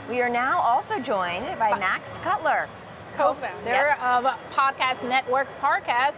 We are now also joined by Max Cutler, co-founder of podcast network Parcast.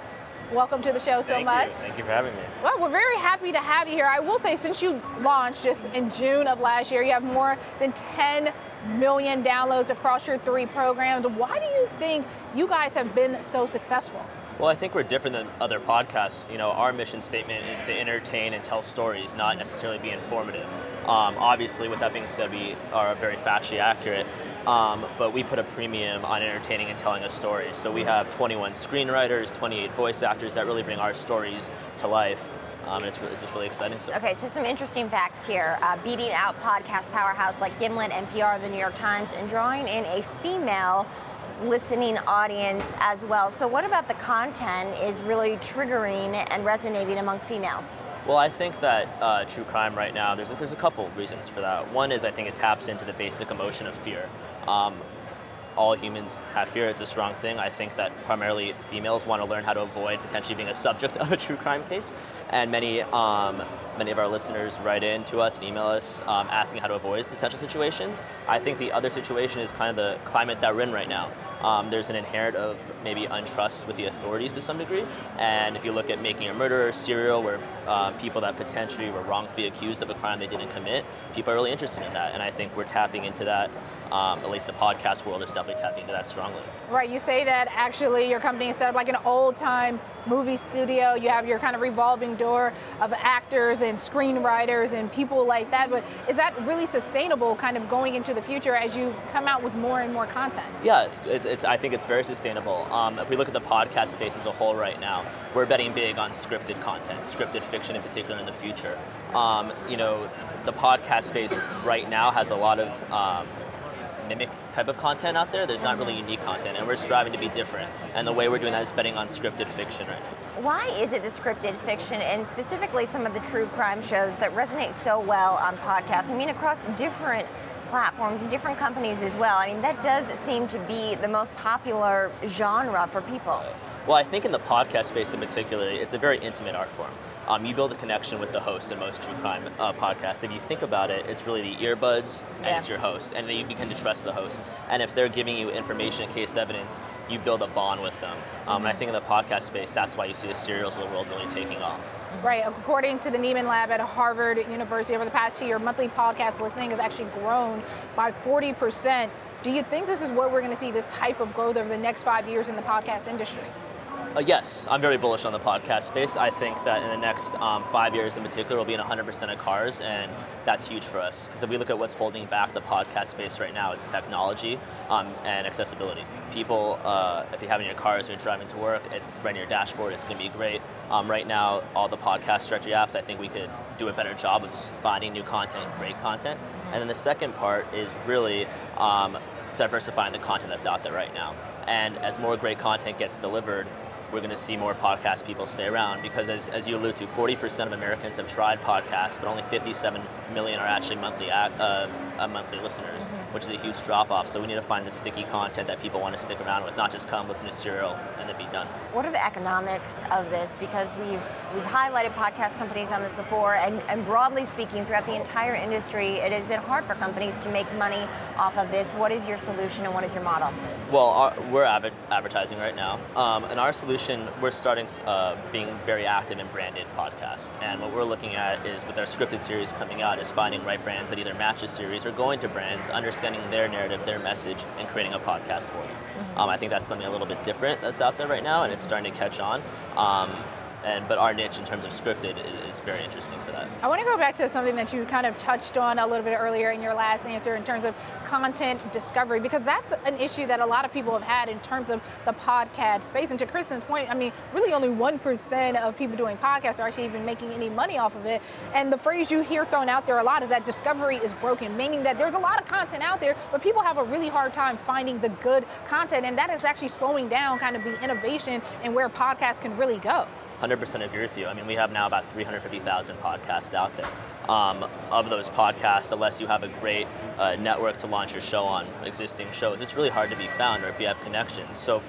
Welcome to the show so much. Thank you for having me. Well, we're very happy to have you here. I will say, since you launched just in June of last year, you have more than 10 million downloads across your 3 programs. Why do you think you guys have been so successful? Well, I think we're different than other podcasts. You know, our mission statement is to entertain and tell stories, not necessarily be informative. Obviously, with that being said, we are very factually accurate, but we put a premium on entertaining and telling us stories. So we have 21 screenwriters, 28 voice actors that really bring our stories to life. It's just really exciting. So. Okay, so some interesting facts here. Beating out podcast powerhouse like Gimlet, NPR, the New York Times, and drawing in a female listening audience as well. So what about the content is really triggering and resonating among females? Well, I think that true crime right now, there's a couple reasons for that. One is I think it taps into the basic emotion of fear. All humans have fear, it's a strong thing. I think that primarily females want to learn how to avoid potentially being a subject of a true crime case. And many of our listeners write in to us and email us asking how to avoid potential situations. I think the other situation is kind of the climate that we're in right now. There's an inherent of maybe untrust with the authorities to some degree. And if you look at Making a Murderer, Serial, where people that potentially were wrongfully accused of a crime they didn't commit, people are really interested in that. And I think we're tapping into that. At least the podcast world is definitely tapping into that strongly. Right, you say that actually your company is set up like an old-time movie studio. You have your kind of revolving door of actors and screenwriters and people like that, but is that really sustainable kind of going into the future as you come out with more and more content? Yeah, I think it's very sustainable. If we look at the podcast space as a whole right now, we're betting big on scripted content, scripted fiction in particular in the future. You know, the podcast space right now has a lot of mimic type of content out there. There's not really unique content, and we're striving to be different. And the way we're doing that is betting on scripted fiction right now. Why is it the scripted fiction and specifically some of the true crime shows that resonate so well on podcasts? I mean, across different platforms, different companies as well. I mean, that does seem to be the most popular genre for people. Well, I think in the podcast space in particular, it's a very intimate art form. You build a connection with the host in most true crime podcasts. If you think about it, it's really the earbuds and it's your host, and then you begin to trust the host. And if they're giving you information and case evidence, you build a bond with them. And I think in the podcast space, that's why you see the Serials of the world really taking off. Right, according to the Neiman Lab at Harvard University, over the past year, monthly podcast listening has actually grown by 40%. Do you think this is what we're going to see, this type of growth over the next 5 years in the podcast industry? Yes, I'm very bullish on the podcast space. I think that in the next 5 years in particular, we'll be in 100% of cars, and that's huge for us. Because if we look at what's holding back the podcast space right now, it's technology and accessibility. People, if you have it in your cars when you're driving to work, it's right in your dashboard, it's going to be great. Right now, all the podcast directory apps, I think we could do a better job of finding new content, great content. And then the second part is really diversifying the content that's out there right now. And as more great content gets delivered, we're going to see more podcast people stay around, because as you allude to, 40% of Americans have tried podcasts, but only 57 million are actually monthly listeners, which is a huge drop-off. So we need to find the sticky content that people want to stick around with, not just come listen to Serial and then be done. What are the economics of this? Because we've highlighted podcast companies on this before, and broadly speaking, throughout the entire industry, it has been hard for companies to make money off of this. What is your solution and what is your model? Well, we're advertising right now, and our solution, we're starting being very active in branded podcasts. And what we're looking at is, with our scripted series coming out, is finding right brands that either match the series or going to brands, understanding their narrative, their message, and creating a podcast for them. I think that's something a little bit different that's out there right now, and it's starting to catch on. But our niche in terms of scripted is very interesting for that. I want to go back to something that you kind of touched on a little bit earlier in your last answer in terms of content discovery, because that's an issue that a lot of people have had in terms of the podcast space. And to Kristen's point, I mean, really only 1% of people doing podcasts are actually even making any money off of it. And the phrase you hear thrown out there a lot is that discovery is broken, meaning that there's a lot of content out there, but people have a really hard time finding the good content. And that is actually slowing down kind of the innovation and where podcasts can really go. 100% agree with you. I mean, we have now about 350,000 podcasts out there. Of those podcasts, unless you have a great network to launch your show on, existing shows, it's really hard to be found, or if you have connections. So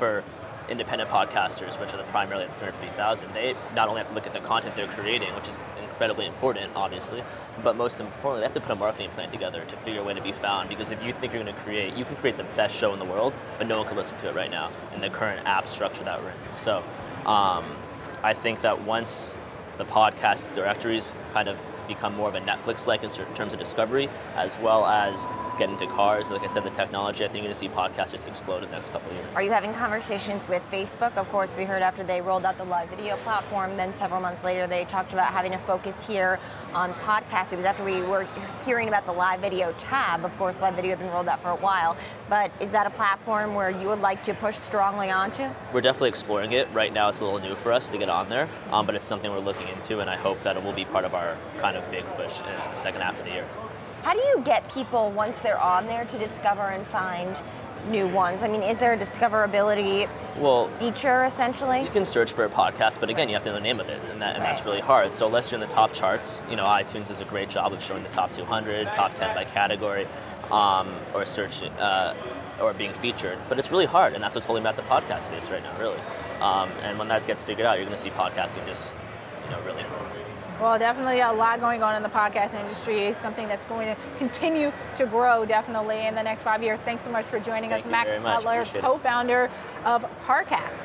independent podcasters, which are the primarily 350,000, they not only have to look at the content they're creating, which is incredibly important, obviously, but most importantly, they have to put a marketing plan together to figure a way to be found. Because if you think you're going to create, you can create the best show in the world, but no one can listen to it right now in the current app structure that we're in. So I think that once the podcast directories kind of become more of a Netflix-like in certain terms of discovery, as well as get into cars. Like I said, the technology, I think you're going to see podcasts just explode in the next couple of years. Are you having conversations with Facebook? Of course, we heard after they rolled out the live video platform, then several months later they talked about having a focus here on podcasts. It was after we were hearing about the live video tab. Of course, live video had been rolled out for a while, but is that a platform where you would like to push strongly onto? We're definitely exploring it. Right now it's a little new for us to get on there, but it's something we're looking into, and I hope that it will be part of our kind of big push in the second half of the year. How do you get people, once they're on there, to discover and find new ones? I mean, is there a discoverability feature, essentially? You can search for a podcast, but again, you have to know the name of it, and that's really hard. So unless you're in the top charts, iTunes does a great job of showing the top 200, top 10 by category, or search, or being featured. But it's really hard, and that's what's holding back the podcast space right now, really. And when that gets figured out, you're going to see podcasting just, really grow. Well, definitely a lot going on in the podcast industry, something that's going to continue to grow definitely in the next 5 years. Thanks so much for joining us, Max Cutler, co-founder of Parcast.